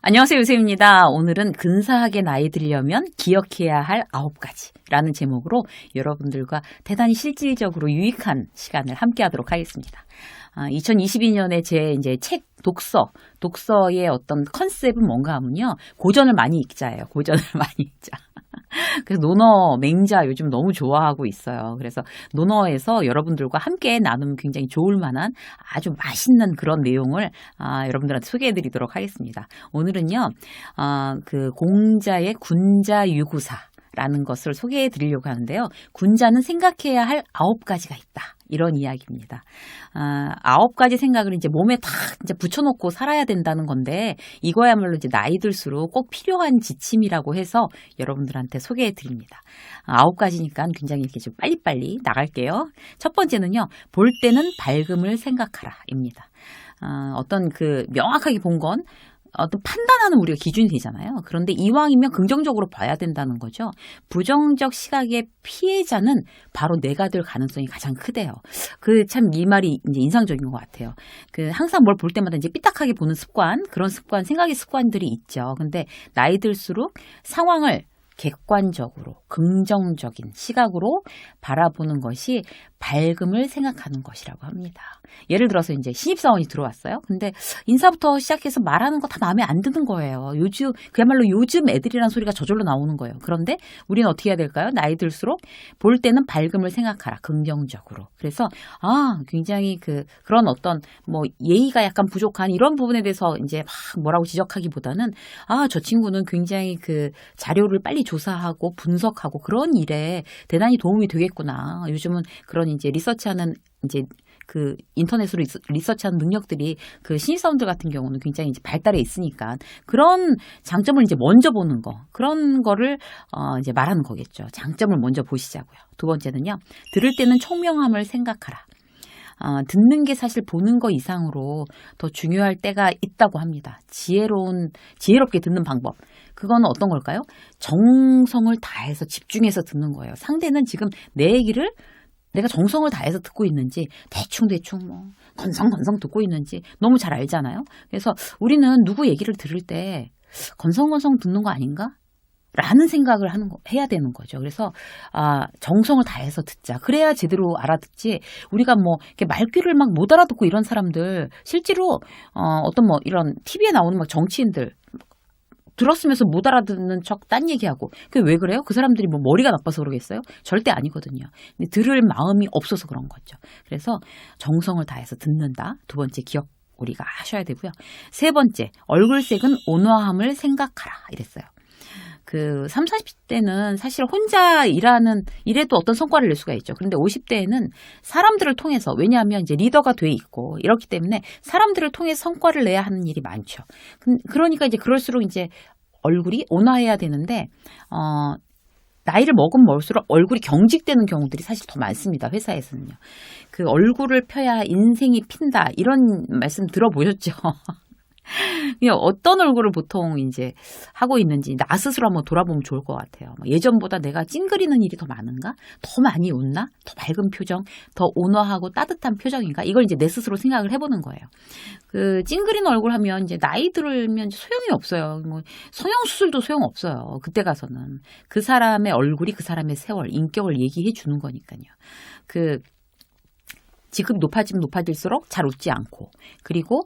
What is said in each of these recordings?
안녕하세요, 요셉입니다. 오늘은 근사하게 나이 들려면 기억해야 할 9가지라는 제목으로 여러분들과 대단히 실질적으로 유익한 시간을 함께 하도록 하겠습니다. 2022년에 제 이제 책 독서의 어떤 컨셉은 뭔가 하면요. 고전을 많이 읽자예요. 고전을 많이 읽자. 그래서 논어, 맹자 요즘 너무 좋아하고 있어요. 그래서 논어에서 여러분들과 함께 나누면 굉장히 좋을 만한 아주 맛있는 그런 내용을 여러분들한테 소개해드리도록 하겠습니다. 오늘은요, 그 공자의 군자유구사. 라는 것을 소개해 드리려고 하는데요. 군자는 생각해야 할 9가지가 있다. 이런 이야기입니다. 9가지 생각을 이제 몸에 탁 이제 붙여놓고 살아야 된다는 건데, 이거야말로 이제 나이 들수록 꼭 필요한 지침이라고 해서 여러분들한테 소개해 드립니다. 9가지니까 굉장히 이렇게 좀 빨리빨리 나갈게요. 첫 번째는요, 볼 때는 밝음을 생각하라. 입니다. 어떤 그 명확하게 본 건 어떤 판단하는 우리가 기준이 되잖아요. 그런데 이왕이면 긍정적으로 봐야 된다는 거죠. 부정적 시각의 피해자는 바로 내가 될 가능성이 가장 크대요. 그 참 이 말이 이제 인상적인 것 같아요. 그 항상 뭘 볼 때마다 이제 삐딱하게 보는 습관, 그런 습관, 생각의 습관들이 있죠. 근데 나이 들수록 상황을 객관적으로 긍정적인 시각으로 바라보는 것이 밝음을 생각하는 것이라고 합니다. 예를 들어서 이제 신입사원이 들어왔어요. 근데 인사부터 시작해서 말하는 거 다 마음에 안 드는 거예요. 그야말로 요즘 애들이란 소리가 저절로 나오는 거예요. 그런데 우리는 어떻게 해야 될까요? 나이 들수록 볼 때는 밝음을 생각하라. 긍정적으로. 그래서 굉장히 그런 어떤 뭐 예의가 약간 부족한 이런 부분에 대해서 이제 막 뭐라고 지적하기보다는 저 친구는 굉장히 그 자료를 빨리 조사하고 분석하고 그런 일에 대단히 도움이 되겠구나. 요즘은 그런 이제 리서치하는 이제 그 인터넷으로 리서치하는 능력들이 그 신입사원들 같은 경우는 굉장히 이제 발달해 있으니까 그런 장점을 이제 먼저 보는 거 그런 거를 이제 말하는 거겠죠. 장점을 먼저 보시자고요. 두 번째는요. 들을 때는 총명함을 생각하라. 듣는 게 사실 보는 거 이상으로 더 중요할 때가 있다고 합니다. 지혜롭게 듣는 방법. 그거는 어떤 걸까요? 정성을 다해서 집중해서 듣는 거예요. 상대는 지금 내 얘기를 내가 정성을 다해서 듣고 있는지 대충 뭐 건성건성 듣고 있는지 너무 잘 알잖아요. 그래서 우리는 누구 얘기를 들을 때 건성건성 듣는 거 아닌가? 라는 생각을 해야 되는 거죠. 그래서, 정성을 다해서 듣자. 그래야 제대로 알아듣지. 우리가 뭐, 이렇게 말귀를 막 못 알아듣고 이런 사람들, 실제로, 어떤 뭐, 이런 TV에 나오는 막 정치인들, 들었으면서 못 알아듣는 척 딴 얘기하고. 그게 왜 그래요? 그 사람들이 뭐 머리가 나빠서 그러겠어요? 절대 아니거든요. 근데 들을 마음이 없어서 그런 거죠. 그래서 정성을 다해서 듣는다. 두 번째 기억 우리가 하셔야 되고요. 세 번째, 얼굴색은 온화함을 생각하라. 이랬어요. 그 30, 40대는 사실 혼자 일해도 어떤 성과를 낼 수가 있죠. 그런데 50대에는 사람들을 통해서, 왜냐하면 이제 리더가 돼 있고 이렇기 때문에 사람들을 통해 성과를 내야 하는 일이 많죠. 그러니까 이제 그럴수록 이제 얼굴이 온화해야 되는데, 나이를 먹을수록 얼굴이 경직되는 경우들이 사실 더 많습니다. 회사에서는요. 그 얼굴을 펴야 인생이 핀다. 이런 말씀 들어보셨죠? 어떤 얼굴을 보통 이제 하고 있는지 나 스스로 한번 돌아보면 좋을 것 같아요. 예전보다 내가 찡그리는 일이 더 많은가? 더 많이 웃나? 더 밝은 표정? 더 온화하고 따뜻한 표정인가? 이걸 이제 내 스스로 생각을 해보는 거예요. 그 찡그리는 얼굴 하면 이제 나이 들면 소용이 없어요. 뭐 성형수술도 소용없어요. 그때 가서는. 그 사람의 얼굴이 그 사람의 세월, 인격을 얘기해 주는 거니까요. 지급이 높아지면 높아질수록 잘 웃지 않고, 그리고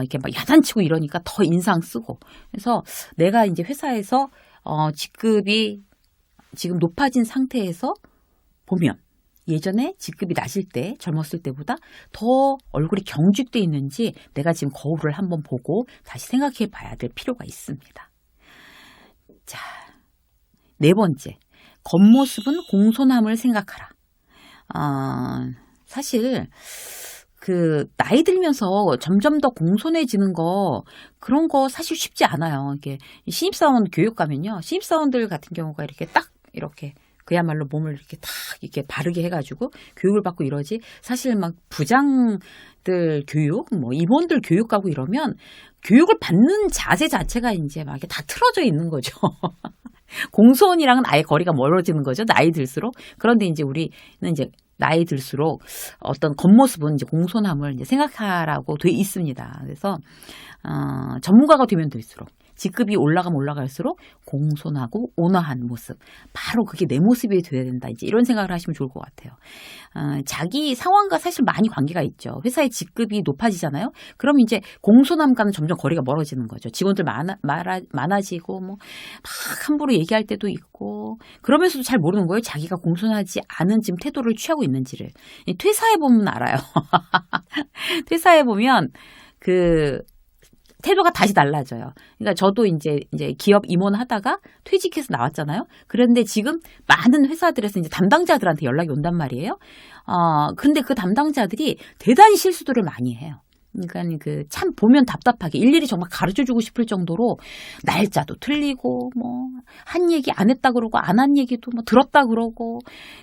이렇게 막 야단치고 이러니까 더 인상 쓰고. 그래서 내가 이제 회사에서 직급이 지금 높아진 상태에서 보면 예전에 직급이 낮을 때, 젊었을 때보다 더 얼굴이 경직돼 있는지 내가 지금 거울을 한번 보고 다시 생각해 봐야 될 필요가 있습니다. 자, 네 번째, 겉모습은 공손함을 생각하라. 사실 나이 들면서 점점 더 공손해지는 그런 거 사실 쉽지 않아요. 이게 신입사원 교육 가면요. 신입사원들 같은 경우가 이렇게 그야말로 몸을 이렇게 탁 이렇게 바르게 해가지고 교육을 받고 이러지. 사실 막 부장들 교육, 뭐 임원들 교육 가고 이러면 교육을 받는 자세 자체가 이제 막 이렇게 다 틀어져 있는 거죠. 공손이랑은 아예 거리가 멀어지는 거죠. 나이 들수록. 그런데 이제 우리는 이제 나이 들수록 어떤 겉모습은 이제 공손함을 이제 생각하라고 돼 있습니다. 그래서 전문가가 되면 될수록 직급이 올라가면 올라갈수록 공손하고 온화한 모습. 바로 그게 내 모습이 돼야 된다. 이제 이런 생각을 하시면 좋을 것 같아요. 자기 상황과 사실 많이 관계가 있죠. 회사의 직급이 높아지잖아요. 그럼 이제 공손함과는 점점 거리가 멀어지는 거죠. 직원들 많아지고 뭐 막 함부로 얘기할 때도 있고 그러면서도 잘 모르는 거예요. 자기가 공손하지 않은 지금 태도를 취하고 있는지를. 퇴사해 보면 알아요. 퇴사해 보면 그 태도가 다시 달라져요. 그러니까 저도 이제 기업 임원 하다가 퇴직해서 나왔잖아요. 그런데 지금 많은 회사들에서 이제 담당자들한테 연락이 온단 말이에요. 근데 그 담당자들이 대단히 실수들을 많이 해요. 그러니까 그 참 보면 답답하게 일일이 정말 가르쳐주고 싶을 정도로 날짜도 틀리고 뭐 한 얘기 안 했다 그러고 안 한 얘기도 뭐 들었다 그러고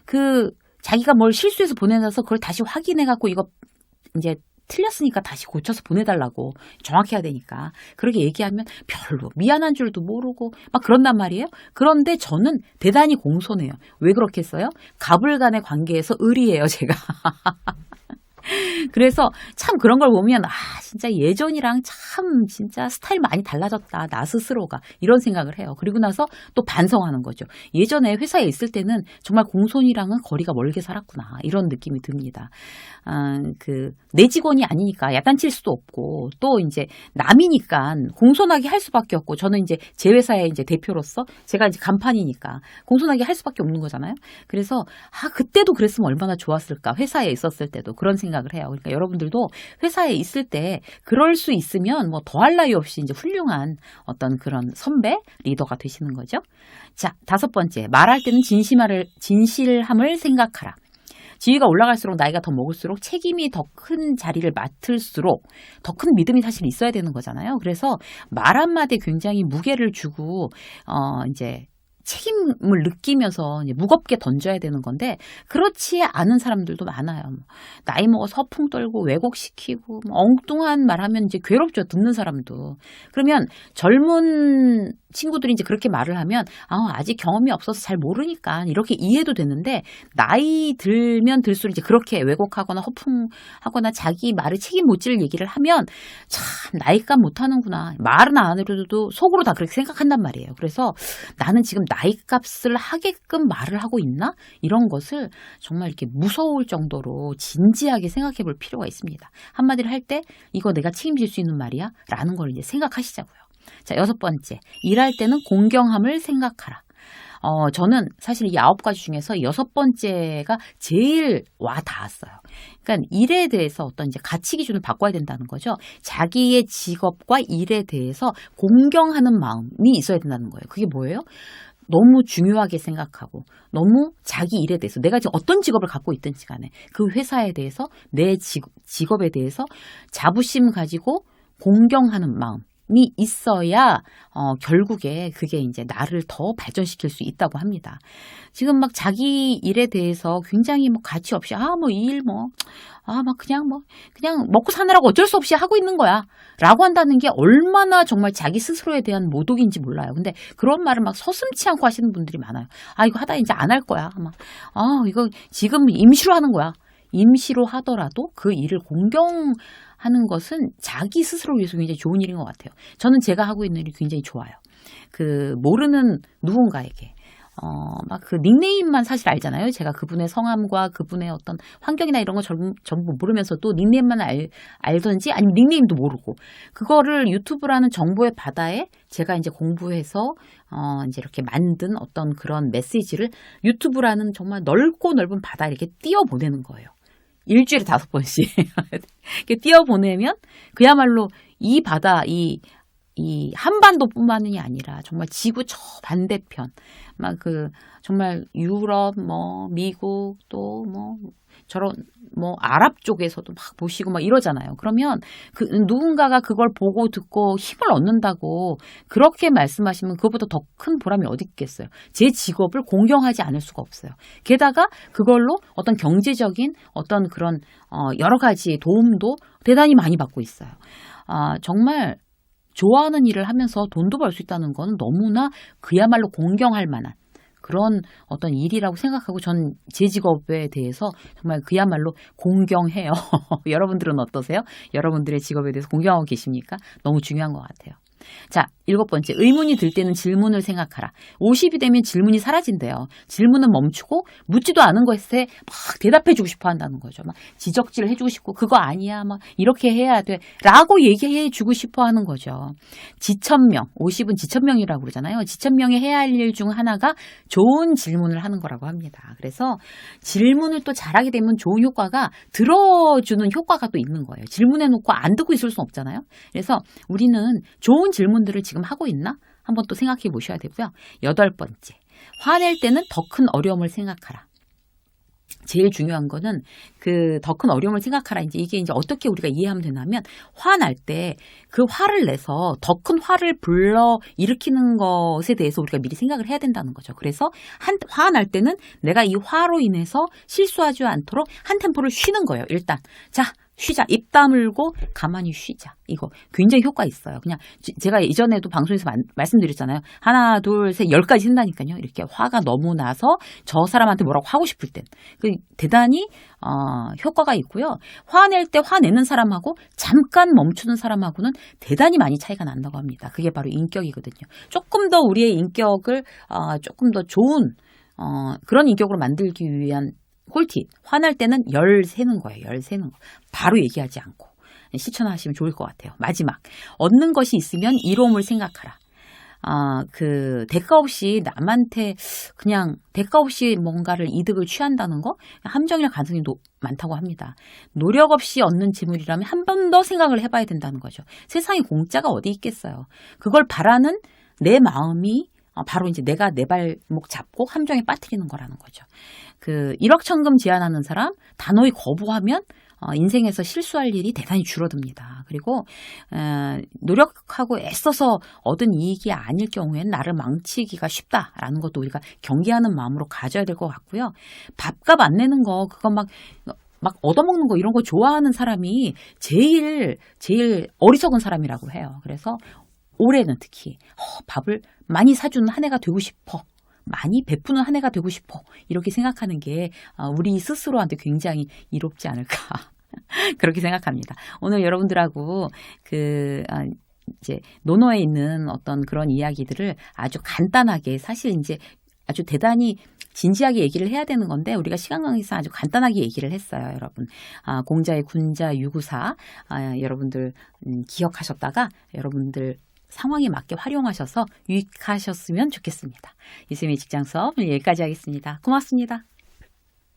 그 자기가 뭘 실수해서 보내놔서 그걸 다시 확인해 갖고 이거 이제 틀렸으니까 다시 고쳐서 보내달라고 정확히 해야 되니까 그렇게 얘기하면 별로 미안한 줄도 모르고 막 그런단 말이에요. 그런데 저는 대단히 공손해요. 왜 그렇겠어요? 갑을 간의 관계에서 을이에요, 제가. 그래서 참 그런 걸 보면 진짜 예전이랑 참 진짜 스타일 많이 달라졌다. 나 스스로가 이런 생각을 해요. 그리고 나서 또 반성하는 거죠. 예전에 회사에 있을 때는 정말 공손이랑은 거리가 멀게 살았구나. 이런 느낌이 듭니다. 내 직원이 아니니까 야단칠 수도 없고 또 이제 남이니까 공손하게 할 수밖에 없고 저는 이제 제 회사의 이제 대표로서 제가 이제 간판이니까 공손하게 할 수밖에 없는 거잖아요. 그래서 그때도 그랬으면 얼마나 좋았을까. 회사에 있었을 때도 그런 생각을 해요. 그러니까 여러분들도 회사에 있을 때 그럴 수 있으면 뭐 더할 나위 없이 이제 훌륭한 어떤 그런 선배 리더가 되시는 거죠. 자, 5번째. 말할 때는 진실함을 생각하라. 지위가 올라갈수록 나이가 더 먹을수록 책임이 더 큰 자리를 맡을수록 더 큰 믿음이 사실 있어야 되는 거잖아요. 그래서 말 한마디에 굉장히 무게를 주고 이제 책임을 느끼면서 무겁게 던져야 되는 건데 그렇지 않은 사람들도 많아요. 나이 먹어서 허풍 떨고 왜곡시키고 엉뚱한 말하면 이제 괴롭죠. 듣는 사람도. 그러면 젊은 친구들이 이제 그렇게 말을 하면 아직 경험이 없어서 잘 모르니까 이렇게 이해도 되는데 나이 들면 들수록 이제 그렇게 왜곡하거나 허풍하거나 자기 말을 책임 못 질 얘기를 하면 참 나이값 못하는구나. 말은 안 해도 속으로 다 그렇게 생각한단 말이에요. 그래서 나는 지금 나이값을 하게끔 말을 하고 있나? 이런 것을 정말 이렇게 무서울 정도로 진지하게 생각해 볼 필요가 있습니다. 한마디를 할 때 이거 내가 책임질 수 있는 말이야? 라는 걸 이제 생각하시자고요. 자, 6번째. 일할 때는 공경함을 생각하라. 저는 사실 이 9가지 중에서 6번째가 제일 와 닿았어요. 그러니까 일에 대해서 어떤 이제 가치 기준을 바꿔야 된다는 거죠. 자기의 직업과 일에 대해서 공경하는 마음이 있어야 된다는 거예요. 그게 뭐예요? 너무 중요하게 생각하고 너무 자기 일에 대해서 내가 지금 어떤 직업을 갖고 있든지 간에 그 회사에 대해서 내 직업에 대해서 자부심 가지고 공경하는 마음이 있어야 결국에 그게 이제 나를 더 발전시킬 수 있다고 합니다. 지금 막 자기 일에 대해서 굉장히 뭐 가치 없이 그냥 먹고 사느라고 어쩔 수 없이 하고 있는 거야 라고 한다는 게 얼마나 정말 자기 스스로에 대한 모독인지 몰라요. 근데 그런 말을 막 서슴치 않고 하시는 분들이 많아요. 이거 하다 이제 안 할 거야. 이거 지금 임시로 하는 거야. 임시로 하더라도 그 일을 공경하는 것은 자기 스스로 위해서 굉장히 좋은 일인 것 같아요. 저는 제가 하고 있는 일이 굉장히 좋아요. 모르는 누군가에게 막 그 닉네임만 사실 알잖아요. 제가 그분의 성함과 그분의 어떤 환경이나 이런 거 전부 모르면서도 닉네임만 알던지 아니면 닉네임도 모르고 그거를 유튜브라는 정보의 바다에 제가 이제 공부해서 이제 이렇게 만든 어떤 그런 메시지를 유튜브라는 정말 넓고 넓은 바다에 이렇게 띄워보내는 거예요. 일주일에 5번씩 이렇게 띄워보내면 그야말로 이 바다 이 한반도뿐만이 아니라 정말 지구 저 반대편 정말 유럽 미국 또 저런 아랍 쪽에서도 막 보시고 막 이러잖아요. 그러면 누군가가 그걸 보고 듣고 힘을 얻는다고 그렇게 말씀하시면 그것보다 더 큰 보람이 어디 있겠어요. 제 직업을 공경하지 않을 수가 없어요. 게다가 그걸로 어떤 경제적인 어떤 그런 여러 가지 도움도 대단히 많이 받고 있어요. 정말 좋아하는 일을 하면서 돈도 벌 수 있다는 건 너무나 그야말로 공경할 만한 그런 어떤 일이라고 생각하고 전 제 직업에 대해서 정말 그야말로 공경해요. 여러분들은 어떠세요? 여러분들의 직업에 대해서 공경하고 계십니까? 너무 중요한 것 같아요. 자, 7번째. 의문이 들 때는 질문을 생각하라. 50이 되면 질문이 사라진대요. 질문은 멈추고 묻지도 않은 것에 막 대답해주고 싶어 한다는 거죠. 막 지적질을 해주고 싶고 그거 아니야. 막 이렇게 해야 돼. 라고 얘기해주고 싶어 하는 거죠. 지천명. 50은 지천명이라고 그러잖아요. 지천명이 해야 할 일 중 하나가 좋은 질문을 하는 거라고 합니다. 그래서 질문을 또 잘하게 되면 좋은 효과가 들어주는 효과가 또 있는 거예요. 질문해놓고 안 듣고 있을 수는 없잖아요. 그래서 우리는 좋은 질문들을 지금 하고 있나? 한번 또 생각해 보셔야 되고요. 8번째. 화낼 때는 더 큰 어려움을 생각하라. 제일 중요한 거는 그 더 큰 어려움을 생각하라. 이게 이제 어떻게 우리가 이해하면 되냐면 화날 때 그 화를 내서 더 큰 화를 불러 일으키는 것에 대해서 우리가 미리 생각을 해야 된다는 거죠. 그래서 화날 때는 내가 이 화로 인해서 실수하지 않도록 한 템포를 쉬는 거예요. 일단 자, 쉬자. 입 다물고 가만히 쉬자. 이거 굉장히 효과 있어요. 그냥 제가 이전에도 방송에서 말씀드렸잖아요. 하나, 둘, 셋, 10까지 한다니까요. 이렇게 화가 너무 나서 저 사람한테 뭐라고 하고 싶을 땐. 대단히 효과가 있고요. 화낼 때 화내는 사람하고 잠깐 멈추는 사람하고는 대단히 많이 차이가 난다고 합니다. 그게 바로 인격이거든요. 조금 더 우리의 인격을 조금 더 좋은 그런 인격으로 만들기 위한 꿀팁. 화날 때는 열 세는 거예요. 열 세는 거. 바로 얘기하지 않고 실천하시면 좋을 것 같아요. 마지막. 얻는 것이 있으면 이로움을 생각하라. 그 대가 없이 남한테 그냥 대가 없이 뭔가를 이득을 취한다는 거 함정일 가능성이 많다고 합니다. 노력 없이 얻는 재물이라면 한 번 더 생각을 해봐야 된다는 거죠. 세상에 공짜가 어디 있겠어요. 그걸 바라는 내 마음이 바로 이제 내가 내 발목 잡고 함정에 빠뜨리는 거라는 거죠. 그 1억 천금 제안하는 사람 단호히 거부하면 인생에서 실수할 일이 대단히 줄어듭니다. 그리고 노력하고 애써서 얻은 이익이 아닐 경우에는 나를 망치기가 쉽다라는 것도 우리가 경계하는 마음으로 가져야 될 것 같고요. 밥값 안 내는 거 그거 막 얻어먹는 거 이런 거 좋아하는 사람이 제일 어리석은 사람이라고 해요. 그래서 올해는 특히 밥을 많이 사주는 한 해가 되고 싶어. 많이 베푸는 한 해가 되고 싶어. 이렇게 생각하는 게 우리 스스로한테 굉장히 이롭지 않을까. 그렇게 생각합니다. 오늘 여러분들하고 이제 논어에 있는 어떤 그런 이야기들을 아주 간단하게 사실 이제 아주 대단히 진지하게 얘기를 해야 되는 건데 우리가 시간 관계상 아주 간단하게 얘기를 했어요, 여러분. 공자의 군자 유구사 여러분들 기억하셨다가 여러분들 상황에 맞게 활용하셔서 유익하셨으면 좋겠습니다. 유쌤의 직장 수업 여기까지 하겠습니다. 고맙습니다.